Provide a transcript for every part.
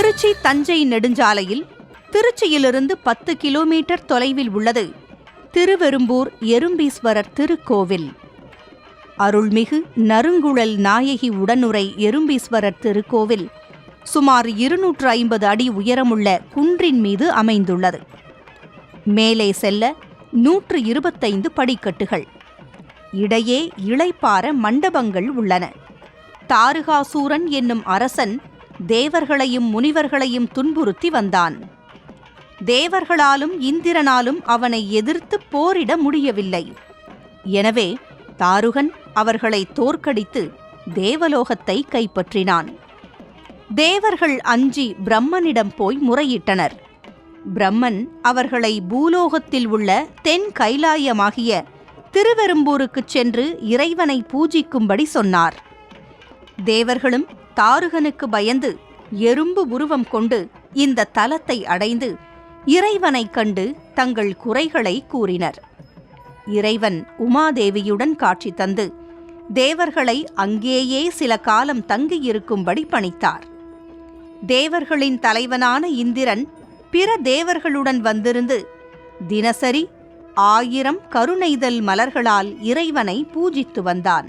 திருச்சி தஞ்சை நெடுஞ்சாலையில் திருச்சியிலிருந்து 10 கிலோமீட்டர் தொலைவில் உள்ளது திருவெரும்பூர் எறும்பீஸ்வரர் திருக்கோவில். அருள்மிகு நறுங்குழல் நாயகி உடனுறை எறும்பீஸ்வரர் திருக்கோவில் சுமார் 250 அடி உயரமுள்ள குன்றின் மீது அமைந்துள்ளது. மேலே செல்ல 125 படிக்கட்டுகள், இடையே இளைப்பாற மண்டபங்கள் உள்ளன. தாருகாசூரன் என்னும் அரசன் தேவர்களையும் முனிவர்களையும் துன்புறுத்தி வந்தான். தேவர்களாலும் இந்திரனாலும் அவனை எதிர்த்து போரிட முடியவில்லை. எனவே தாருகன் அவர்களை தோற்கடித்து தேவலோகத்தை கைப்பற்றினான். தேவர்கள் அஞ்சி பிரம்மனிடம் போய் முறையிட்டனர். பிரம்மன் அவர்களை பூலோகத்தில் உள்ள தென் கைலாயமாகிய திருவெரும்பூருக்குச் சென்று இறைவனை பூஜிக்கும்படி சொன்னார். தேவர்களும் தாருகனுக்கு பயந்து எறும்பு உருவம் கொண்டு இந்த தலத்தை அடைந்து இறைவனைக் கண்டு தங்கள் குறைகளை கூறினர். இறைவன் உமாதேவியுடன் காட்சி தந்து தேவர்களை அங்கேயே சில காலம் தங்கியிருக்கும்படி பணித்தார். தேவர்களின் தலைவனான இந்திரன் பிற தேவர்களுடன் வந்திருந்து தினசரி 1000 கருணைதல் மலர்களால் இறைவனை பூஜித்து வந்தான்.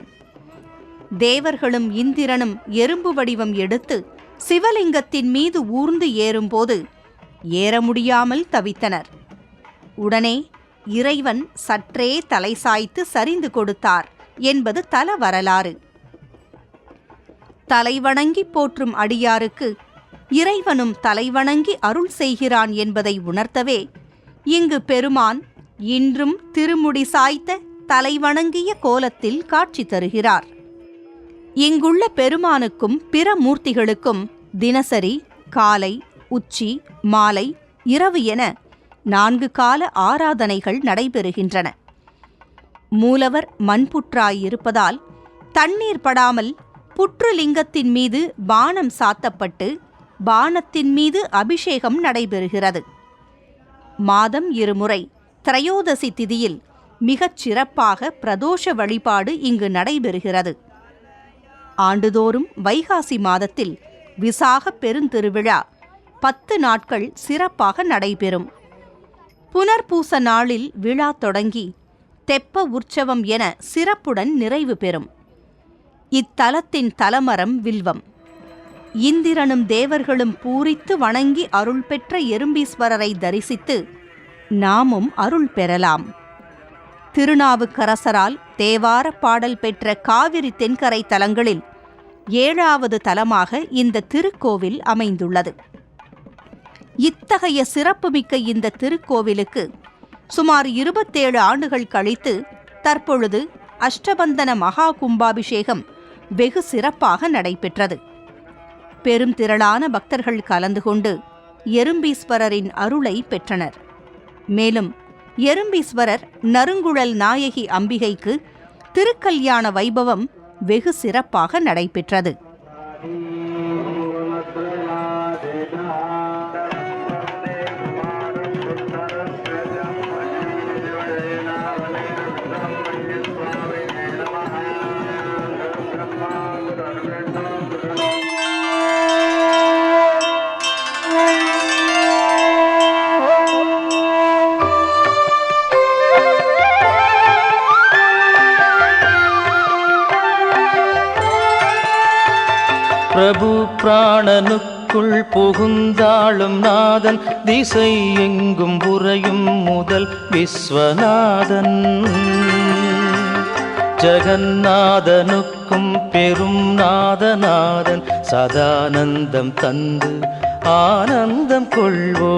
தேவர்களும் இந்திரனும் எறும்பு வடிவம் எடுத்து சிவலிங்கத்தின் மீது ஊர்ந்து ஏறும்போது ஏற முடியாமல் தவித்தனர். உடனே இறைவன் சற்றே தலை சாய்த்து சரிந்து கொடுத்தார் என்பது தல வரலாறு. தலைவணங்கி போற்றும் அடியாருக்கு இறைவனும் தலைவணங்கி அருள் செய்கிறான் என்பதை உணர்த்தவே இங்கு பெருமான் இன்றும் திருமுடி சாய்த்த தலைவணங்கிய கோலத்தில் காட்சி தருகிறார். இங்குள்ள பெருமானுக்கும் பிற மூர்த்திகளுக்கும் தினசரி காலை, உச்சி, மாலை, இரவு என 4 கால ஆராதனைகள் நடைபெறுகின்றன. மூலவர் மண்புற்றாயிருப்பதால் தண்ணீர் படாமல் புற்றுலிங்கத்தின் மீது பானம் சாத்தப்பட்டு பானத்தின் மீது அபிஷேகம் நடைபெறுகிறது. மாதம் 2 முறை திரையோதசி திதியில் மிகச் சிறப்பாக பிரதோஷ வழிபாடு இங்கு நடைபெறுகிறது. ஆண்டுதோறும் வைகாசி மாதத்தில் விசாக பெருந்திருவிழா 10 நாட்கள் சிறப்பாக நடைபெறும். புனர்பூச நாளில் விழா தொடங்கி தெப்ப உற்சவம் என சிறப்புடன் நிறைவு பெறும். இத்தலத்தின் தலமரம் வில்வம். இந்திரனும் தேவர்களும் பூரித்து வணங்கி அருள் பெற்ற எறும்பீஸ்வரரை தரிசித்து நாமும் அருள் பெறலாம். திருநாவுக்கரசரால் தேவார பாடல் பெற்ற காவிரி தென்கரை தலங்களில் 7வது தலமாக இந்த திருக்கோவில் அமைந்துள்ளது. இத்தகைய சிறப்புமிக்க இந்த திருக்கோவிலுக்கு சுமார் 27 ஆண்டுகள் கழித்து தற்பொழுது அஷ்டபந்தன மகா கும்பாபிஷேகம் வெகு சிறப்பாக நடைபெற்றது. பெரும் திரளான பக்தர்கள் கலந்து கொண்டு எறும்பீஸ்வரரின் அருளை பெற்றனர். மேலும் எறும்பீஸ்வரர் நறுங்குழல் நாயகி அம்பிகைக்கு திருக்கல்யாண வைபவம் வெகு சிறப்பாக நடைபெற்றது. பிரபு பிராணனுக்குள் புகுந்தாளும் நாதன், திசை எங்கும் புரையும் முதல் விஸ்வநாதன். ஜெகநாதனுக்கும் பெரும் நாதநாதன், சதானந்தம் தந்து ஆனந்தம் கொள்வோ.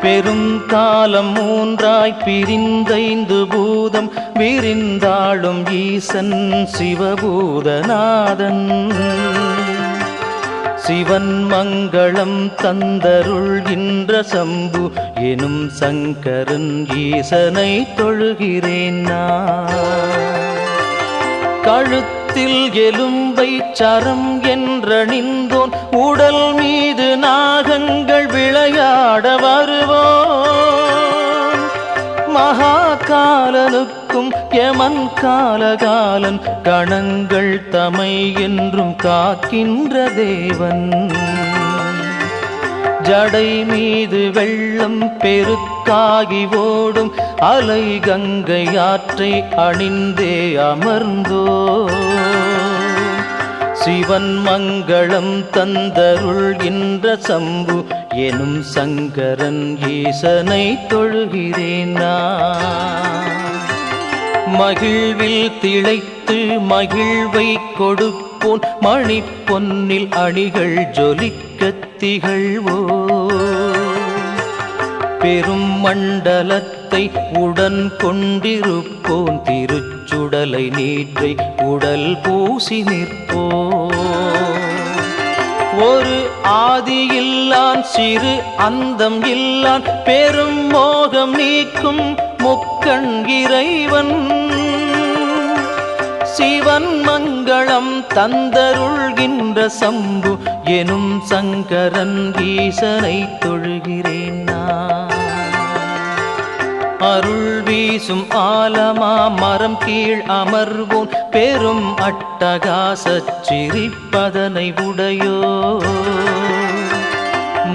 பெரும் காலம் 3ஆய் பிரிந்தைந்து பூதம் விரிந்தாளும் ஈசன் சிவபூதநாதன். சிவன் மங்களம் தந்தருள்கின்ற சம்பு எனும் சங்கரன் ஈசனை தொழுகிறேன் நான். கழுத்தில் எலும்பை சரம் என்றணிந்தோன், உடல் மீது நாகங்கள் விளையாட வருவோன். மகாகாலனுக்கும் யமன் காலகாலன் கணங்கள் தமை என்றும் காக்கின்ற தேவன். ஜடை மீது வெள்ளம் பெருக்காகி ஓடும் அலை கங்கை ஆற்றை அணிந்தே அமர்ந்தோ. சிவன் மங்களம் தந்தருள்கின்ற சம்பு எனும் சங்கரன் ஈசனை தொழுகிறேன் நான். மகிழ்வில் திளைத்து மகிழ்வை கொடுப்போன் மணி பொன்னில் அணிகள் ஜொலிக்கத் திகழ்வோ. பெரும் மண்டலத்தை உடன் கொண்டிருப்போன் திருச்சுடலை நீற்றை உடல் பூசி நிற்போ. ஒரு ஆதியில்லான் சிறு அந்தம் இல்லான் பெரும் மோகம் நீக்கும் முக்கண் இறைவன். சிவன் மங்களம் தந்தருள்கின்ற சம்பு எனும் சங்கரன் ஈசனை தொழுகிறேன் நான். அருள் வீசும் ஆலமா மரம் கீழ் அமர்வோன் பெரும் அட்டகாசச் சிரிப்பதனை உடையோ.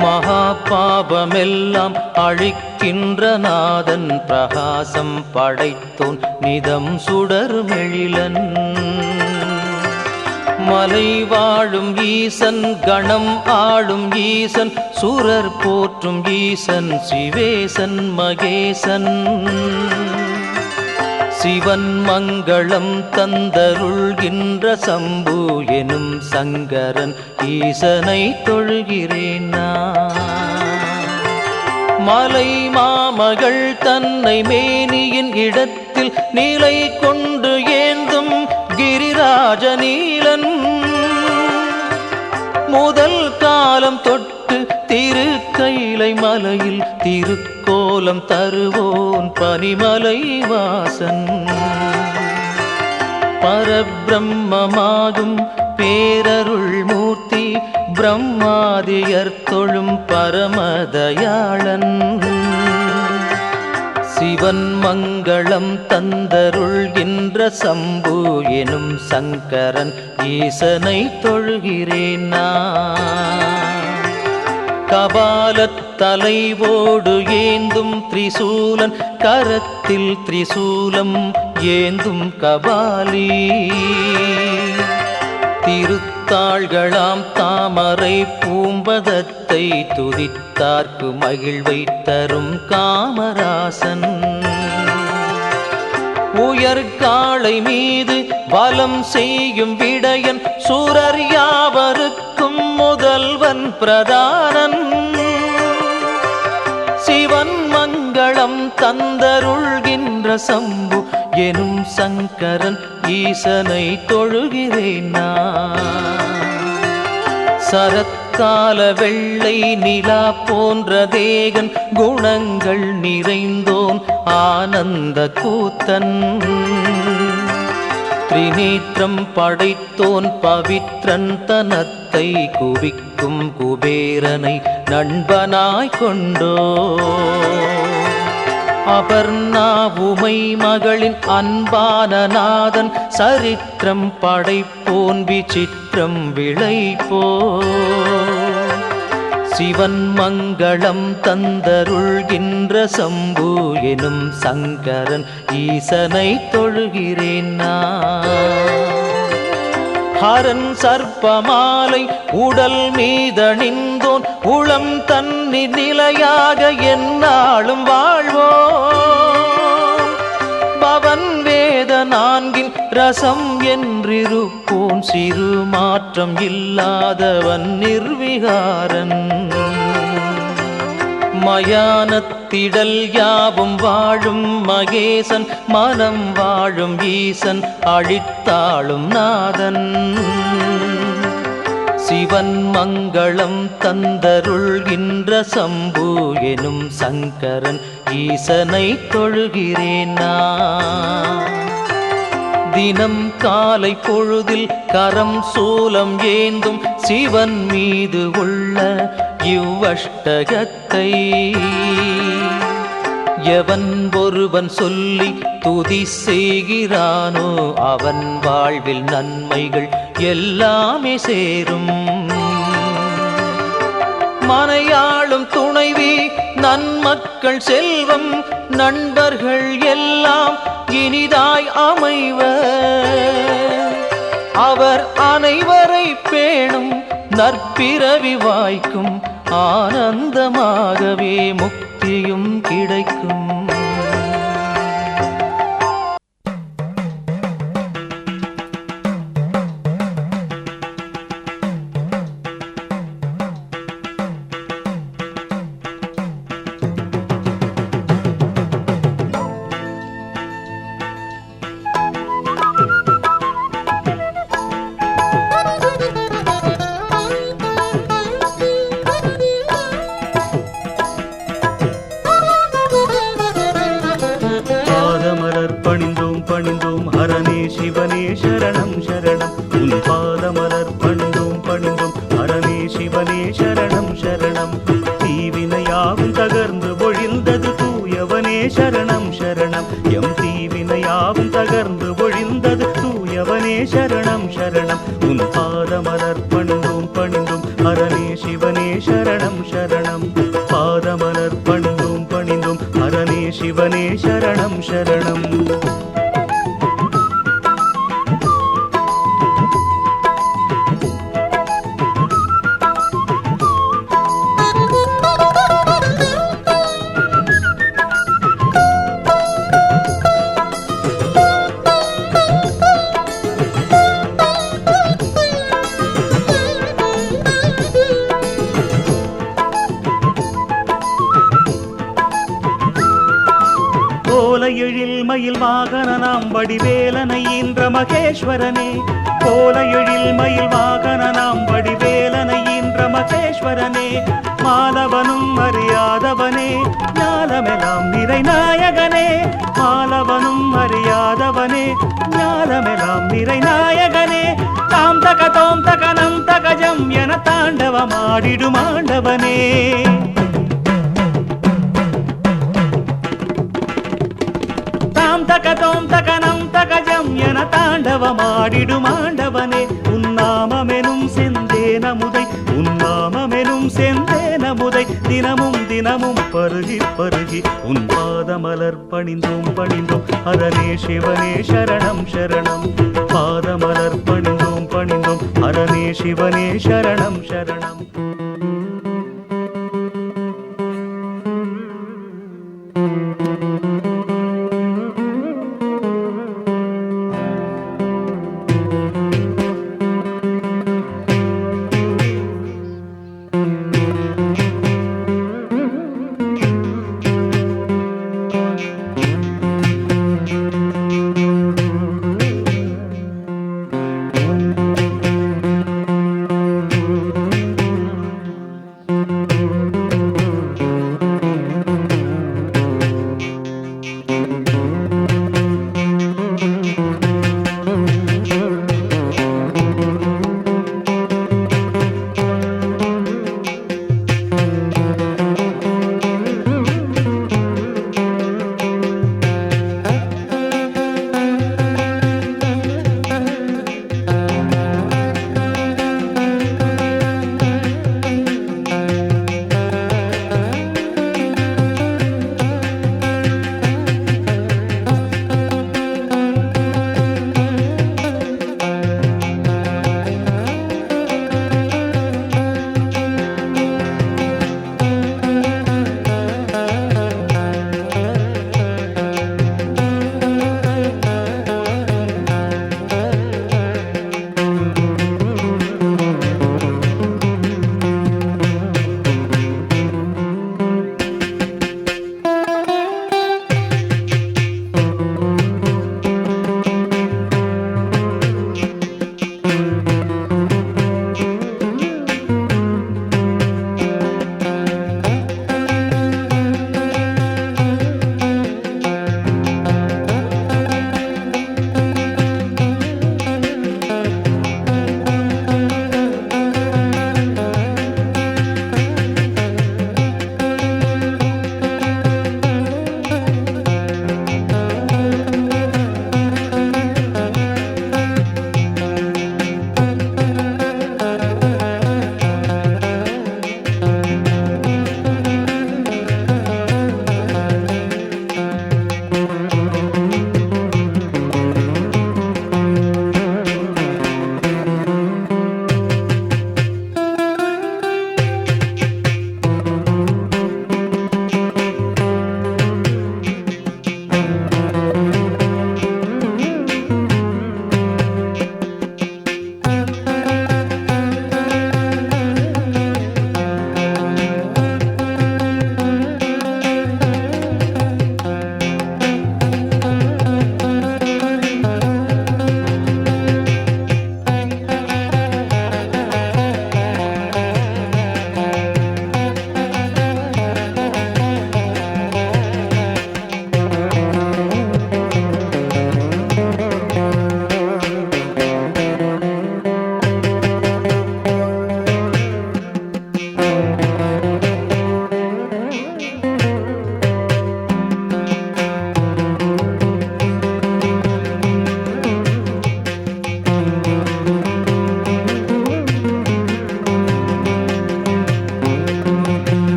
மகா பாபமெல்லாம் அழிக்கின்ற நாதன் பிரகாசம் படைத்தோன் நிதம் சுடர்மெழிலன். மலை வாழும் ஈசன் கணம் ஆளும் ஈசன் சுரர் போற்றும் ஈசன் சிவேசன் மகேசன். சிவன் மங்களம் தந்தருள்கின்ற சம்பு எனும் சங்கரன் ஈசனை தொழுகிறேன் நான். மலை மாமகள் தன்னை மேனியின் இடத்தில் நிலை கொண்டு ஏந்தும் கிரிராஜ நீலன். முதல் காலம் தொட்டு திருக்கைலை மலையில் திருக்கோலம் தருவோன் பனிமலை வாசன். பரபிரம்மமாகும் பேரருள் மூர்த்தி பிரம்மாதியர் தொழும் பரமதயாளன். சிவன் மங்களம் தந்தருள்கின்ற சம்பு எனும் சங்கரன் ஈசனை தொழுகிறேன் நான். கபாலத் தலைவோடு ஏந்தும் திரிசூலன் கரத்தில் திரிசூலம் ஏந்தும் கபாலி. திருத்தாள்களாம் தாமரை பூம்பதத்தை துதித்தார்க்கு மகிழ்வை தரும் காமராசன். உயர்காளை மீது வலம் செய்யும் விடையன் சூரர் யாவருக்கும் முதல்வன் பிரதானன். சிவன் மங்களம் தந்தருள்கின்ற சம்பு எனும் சங்கரன் ஈசனை தொழுகிறேன் நான். சரத்கால வெள்ளை நிலா போன்ற தேகன் குணங்கள் நிறைந்தோன் ஆனந்த கூத்தன். திரிநேற்றம் படைத்தோன் பவித்ரன் தனத்தை குவிக்கும் குபேரனை நண்பனாய் கொண்டோ. அபர்ணா உமை மகளின் அன்பான நாதன் சரித்திரம் படைப்போன் விசித்திரம் விளைப்போ. சிவன் மங்களம் தந்தருள்கின்ற சம்பு எனும் சங்கரன் ஈசனை தொழுகிறேன் நான். ஹரன் சர்ப்பமாலை உடல் மீதணிந்தோன் உளம் தன்னி நிலையாக எந்நாளும் வாழ்வோ. பவன் வேத நான்கின் ரசம் என்றிருப்போன் சிறு மாற்றம் இல்லாதவன் நிர்விகாரன். மயானத்திடல் யாவும் வாழும் மகேசன் மனம் வாழும் ஈசன் அழித்தாளும் நாதன். சிவன் மங்களம் தந்தருள்கின்ற சம்பு எனும் சங்கரன் ஈசனை தொழுகிறேன் நான். தினம் காலை பொழுதில் கரம் சூலம் ஏந்தும் சிவன் மீது உள்ள இவ்வஷ்டகத்தை எவன் ஒருவன் சொல்லி துதி செய்கிறானோ அவன் வாழ்வில் நன்மைகள் எல்லாமே சேரும். மனையாளும் துணைவி நன்மக்கள் செல்வம் நண்பர்கள் எல்லாம் இனிதாய் அமைவர். அவர் அனைவரை பேணும் நற்பிறவி வாய்க்கும் ஆனந்தமாகவே முக்தியும் கிடைக்கும். பணிந்தோம் ஹரனே சிவனே சரணம் சரணம். உன் பாதமலர் பணிந்தோம் ஹரனே சிவனே சரணம் சரணம். தீவினையாவும் தகர்ந்து ஒழிந்தது தூயவனே சரணம் சரணம். எம் தீவினையாவும் தகர்ந்து ஒழிந்தது தூயவனே சரணம் சரணம். உன் பாதமலர் பணிந்தோம் ஹரனே சிவனே சரணம் சரணம். பாதமலர் பணிந்தோம் ஹரனே சிவனே சரணம் சரணம். கோலையெழில் மயில் வாகனம் வடிவேலனை ஈன்ற மகேஸ்வரனே. கோலையெழில் மயில் வாகனம் வடிவேலனை ஈன்ற மகேஸ்வரனே. மாலவனும் அறியாதவனே ஞானமெல்லாம் நிறை நாயகனே. மாலவனும் அறியாதவனே ஞானமெல்லாம் நிறை நாயகனே. தாம் தக தோம் தகனம் தகஜம் என தாண்டவமாடிடும் ஆண்டவனே. தகதோம் தகனம் தகஜம் என தாண்டவமாடிடும் ஆண்டவனே. உன்னாமெனும் செந்தேனமுதை உன்னாமெனும் செந்தேனமுதை தினமும் தினமும் பருகி பருகி உன் பாதமலர் பணிந்தோம் ஹரனே சிவனே சரணம் சரணம். பாதமலர் பணிந்தோம் ஹரனே சிவனே சரணம் சரணம்.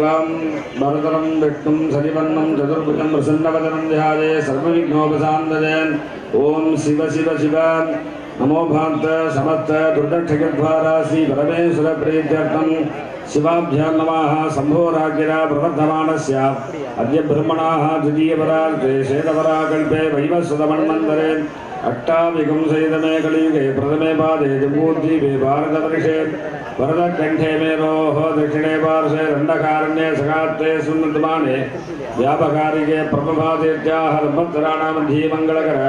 शुक्लां वरदनं विष्णुं शशिवर्णं चतुर्भुजं प्रसन्नवदनं ध्याये सर्वविघ्नोपशान्तये। ओम शिव शिव शिव नमो भान्त समस्त दुर्दक्षगद्वारा श्री परमेश्वर प्रीत्यर्थं शिवाभ्यां नमः। शम्भो राज्ञा प्रवर्धमानस्य अद्य ब्रह्मणाः द्वितीयपरार्थे शेतपराकल्पे वैवस्वतमन्वन्तरे अष्टाभिकं सहितमे कलियुगे प्रथमे पादे जम्बूद्वीपे भारतवर्षे वरदकण्ठे मेरोः दक्षिणे पार्श्वे दण्डकारण्ये सखात्ते सुन्दमाने व्यापकारिके प्रभभातीत्याः संवत्सराणां मध्ये मङ्गलकर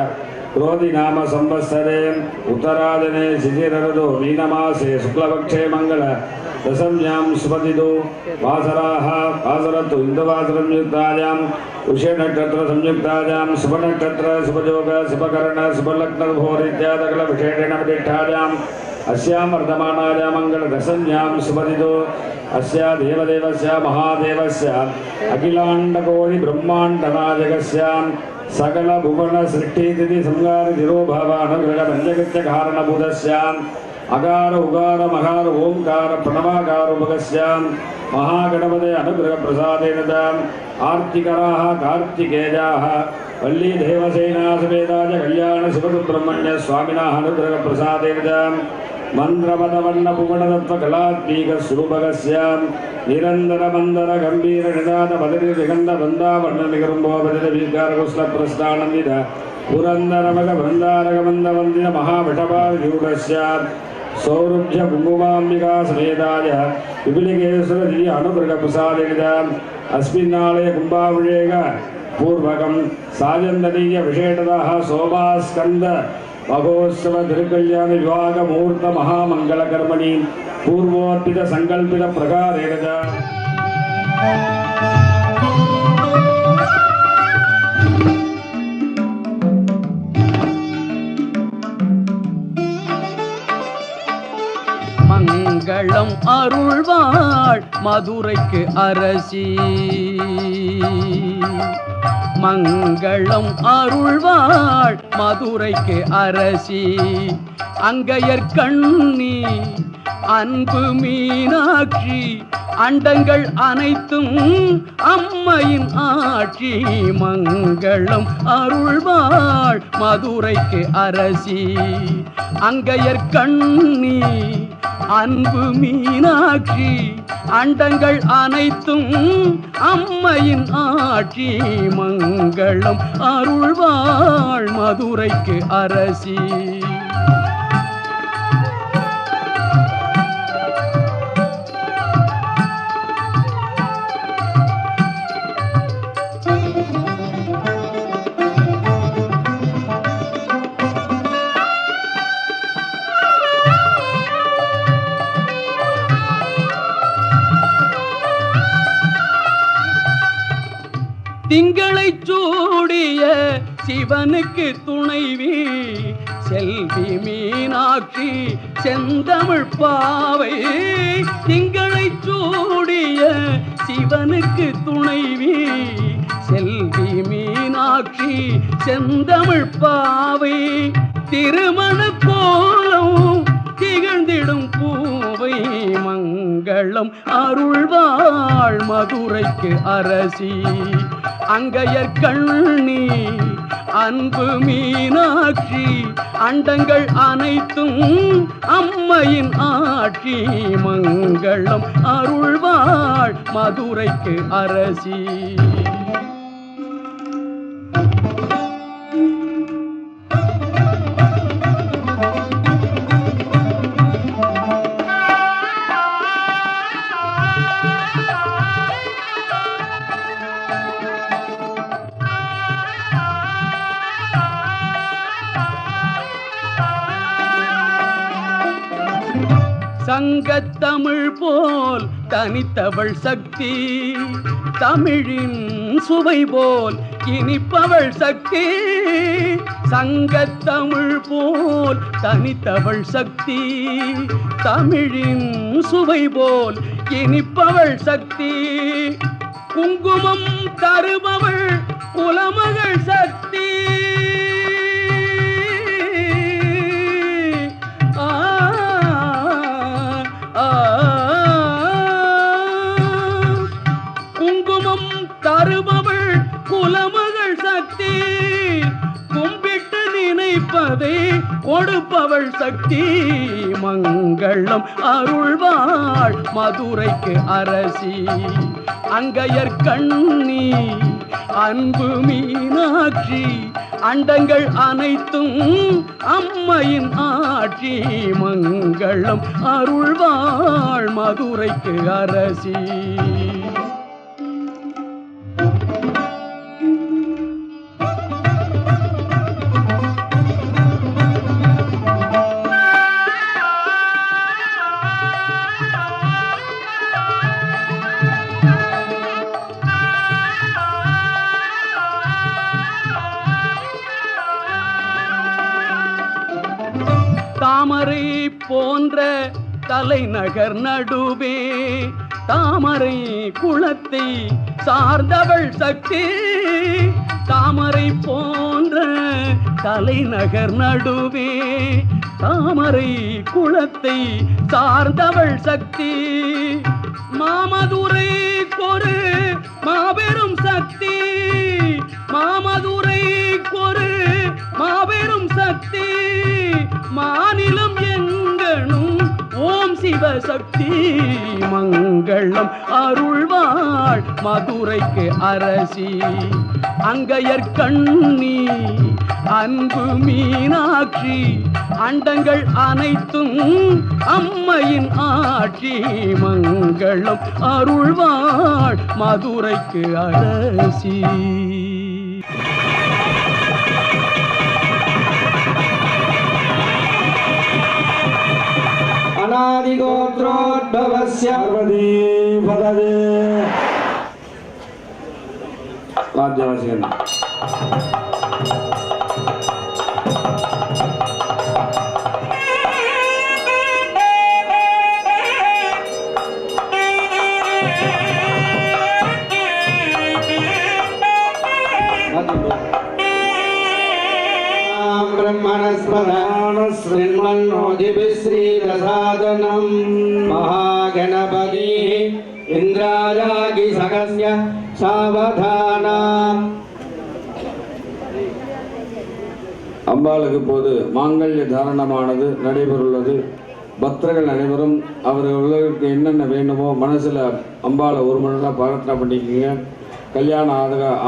क्रोधि नाम संवत्सरे उत्तरायणे शिशिरऋतौ मीनमासे शुक्लपक्षे मंगल दशम्यां शुभतिथौ वासराः वासरतु इन्दुवासरं युक्तायां उषेनक्षत्र संयुक्तायां शुभनक्षत्र शुभयोग शुभकर्ण शुभलग्नभोरित्यादकलविशेषेण प्रतिष्ठायाम् अस्यां वर्धमानायां मंगल दशम्यां शुभतिथौ अस्या देवदेवस्य महादेवस्य अखिलाण्डकोटि ब्रह्माण्डनायकस्य सकल भुवन सृष्टि संगार तिरोभाव अनुग्रह पंचकृत्य कारणभूतस्याम् अकार उगार मकार ओंकार प्रणवाकार उपगस्याम् महागणपते अनुग्रह प्रसादेन आर्तिकराः कार्तिकेयाः वल्ली देवसेना समेताय कल्याण शिवसुब्रह्मण्य स्वामिनः अनुग्रह प्रसादेन मंत्रपदवर्ण पुगणतत्व कलात्मीक स्वरूपगस्याम् निरंतर मंदर गंभीर निदान बदरी निगंध वृंदावर्ण निगरुंभो बदर विकार कुशल प्रस्थानंदित पुरंदरमग वृंदारग मंद वंदित महाविषभाव यूढस्यात् सौरभ्य कुंकुमांबिका समेताय विपुलिकेश्वर जी अनुग्रह प्रसादेन अस्मिन्नालय कुंभाभिषेक पूर्वकं सायंदनीय विशेषतः शोभास्कंद महोत्सव तिरुकल्याण विवाह मुहूर्त महामंगल कर्मणि पूर्वोत्थित संकल्पित प्रकारेण மங்களம் அருள்வாள் மதுரைக்கு அரசி மங்களம் அருள்வாள் மதுரைக்கு அரசி அங்கையர் கண்ணி அன்பு மீனாட்சி அண்டங்கள் அனைத்தும் அம்மையின் ஆட்சி மங்களம் அருள்வாள் மதுரைக்கு அரசி அங்கையர் கண்ணி அன்பு மீனாட்சி அண்டங்கள் அனைத்தும் அம்மையின் ஆட்சி மங்களம் அருள்வாள் மதுரைக்கு அரசி திங்களை சூடிய சிவனுக்கு துணைவி செல்வி மீனாட்சி செந்தமிழ் பாவை திங்களை சூடிய சிவனுக்கு துணைவி செல்வி மீனாட்சி செந்தமிழ் பாவை திருமண கோலம் திகழ்ந்திடும் பூவை மங்களம் அருள்வாள் மதுரைக்கு அரசி அங்கையர் கண்ணி அன்பு மீனாட்சி அண்டங்கள் அனைத்தும் அம்மையின் ஆட்சி மங்களம் அருள்வாள் மதுரைக்கு அரசி சங்கத்தமிழ் போல் தனித்தவள் சக்தி தமிழின் சுவை போல் இனிப்பவள் சக்தி சங்கத்தமிழ் போல் தனித்தவள் சக்தி தமிழின் சுவை போல் இனிப்பவள் சக்தி குங்குமம் தருபவள் குலமகள் சக்தி சக்தி மங்களம் அருள்வாள் மதுரைக்கு அரசி அங்கையர் கண்ணி அன்பு மீனாட்சி அண்டங்கள் அனைத்தும் அம்மையின் ஆட்சி மங்களம் அருள்வாள் மதுரைக்கு அரசி தாமரை போன்ற தலைநகர் நடுவே தாமரை குளத்தை சார்ந்தவள் சக்தி தாமரை போன்ற தலைநகர் நடுவே தாமரை குளத்தை சார்ந்தவள் சக்தி மாமதுரை கொரு மாபெரும் சக்தி மாமதுரை கொரு மாபெரும் சக்தி மாநிலம் எங்கனும் ஓம் சிவசக்தி மங்களம் அருள்வாள் மதுரைக்கு அரசி அங்கையர் கண்ணி அன்பு மீனாட்சி அண்டங்கள் அனைத்தும் அம்மையின் ஆட்சி மங்களம் அருள்வாள் மதுரைக்கு அரசி अनादिगोत्रोद्भवस्य पदवे राज्यवासिगण ब्रह्मणस्पदानश्रीमन्नोदिभिश्रीरसादनं महागणपति इन्द्रायागि सकस्य सावधाனம். அம்பாளுக்கு போது மாங்கல்ய தாரணமானது நடைபெறுள்ளது. பக்தர்கள் அனைவரும் அவர்களுக்கு என்னென்ன வேண்டுமோ மனசில் அம்பாளை ஒரு மணி நேரம் பிரார்த்தனை பண்ணிக்கோங்க. கல்யாணம்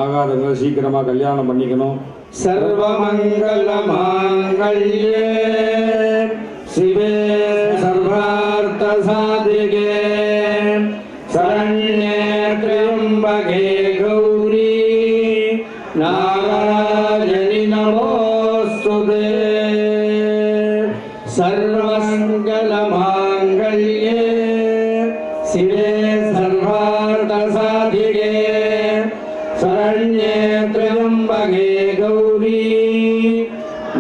ஆகாதவங்க சீக்கிரமாக கல்யாணம் பண்ணிக்கணும். सर्वमंगल मांगल्ये शिवे सर्वार्थ साधिके शरण्ये त्र्यंबके गौरी नारायणि नमोस्तुते. सर्वमंगल मांगल्ये शिवे सर्वार्थ साधिके शरण्ये त्र्यंबके गौरी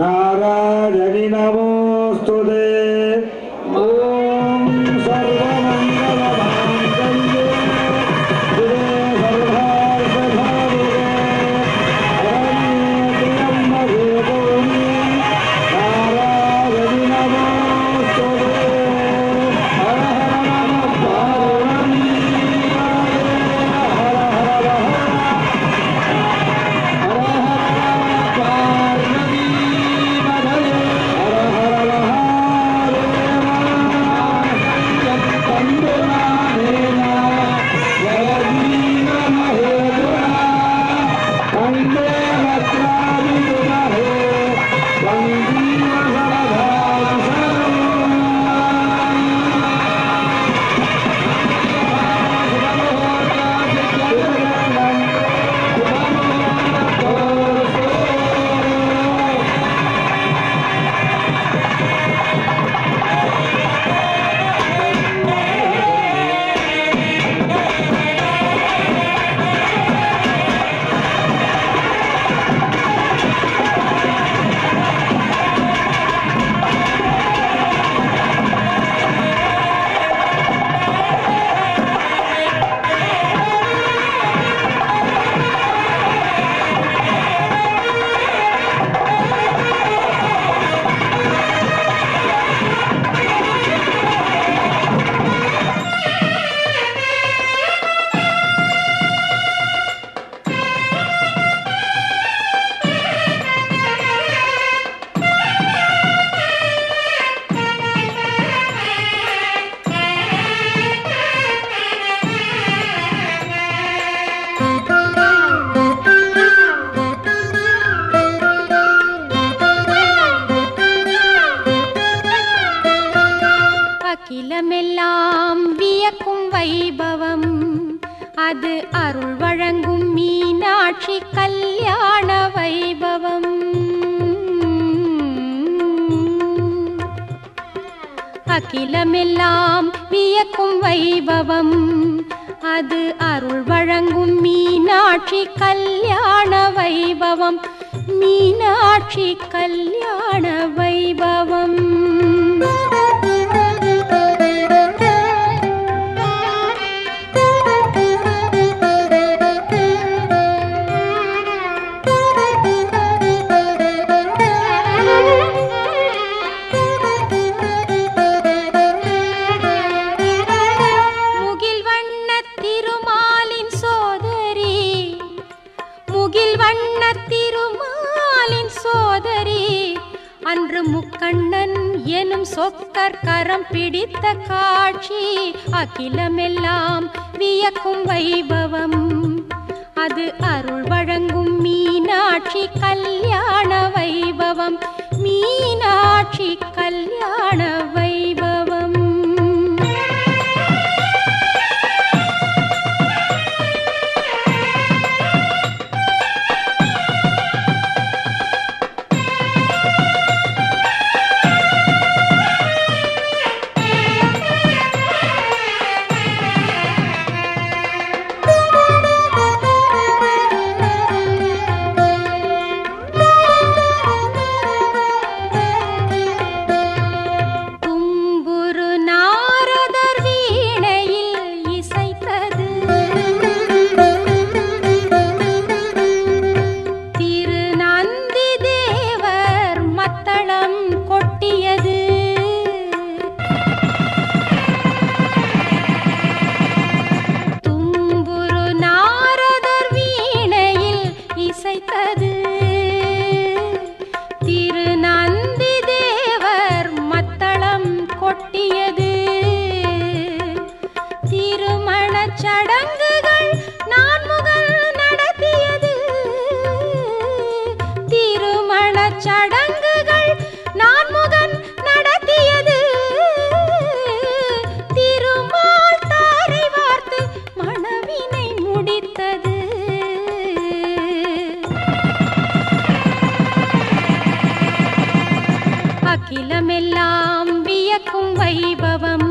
नारायणि नमोस्तुते. ओम सर्वमंगल मांगल्ये शिवे सर्वार्थ साधिके शरण्ये त्र्यंबके गौरी नारायणि नमोस्तुते. हर हर नमः पार्वती அகிலமெல்லாம் வியக்கும் வைபவம் அது அருள் வழங்கும் மீனாட்சி கல்யாண வைபவம். அகிலமெல்லாம் வியக்கும் வைபவம் அது அருள் வழங்கும் மீனாட்சி கல்யாண வைபவம். மீனாட்சி கல்யாண வைபவம். அன்று முக்கண்ணன் எனும் சொக்கர் கரம் பிடித்த காட்சி அகிலமெல்லாம் வியக்கும் வைபவம் அது அருள் வழங்கும் மீனாட்சி கல்யாண வைபவம். மீனாட்சி கல்யாண வைபவம். அகிலமெல்லாம் வியக்கும் வைபவம்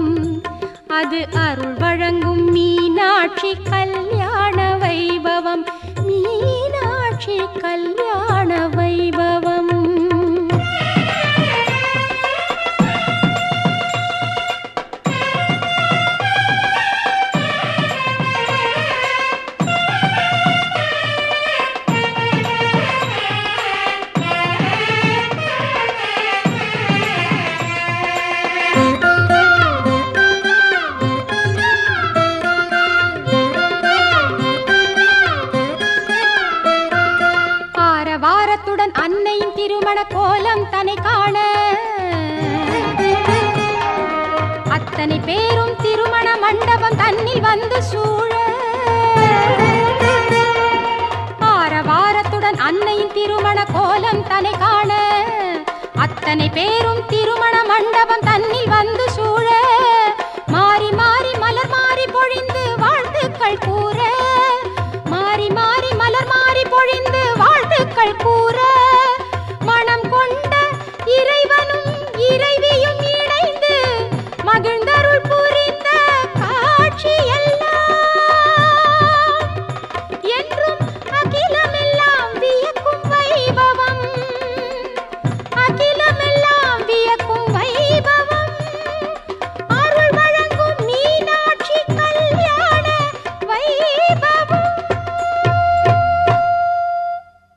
அது அருள் வழங்கும் மீனாட்சி கல்யாண வைபவம். மீனாட்சி கல்யாண வைபவம். அன்னையின் திருமண கோலம் தன்னை காண அத்தனை பேரும் திருமண மண்டபம் தன்னில் வந்து சூழ ஆரவாரத்துடன் அன்னையின் திருமண கோலம் தன்னை காண அத்தனை பேரும் திருமண மண்டபம் தன்னில் வந்து சூழ மாறி மாறி மலர் மாறி பொழிந்து வாழ்த்துக்கள் கூற மாறி மாறி மலர் மாறி பொழிந்து வாழ்த்துக்கள் கூற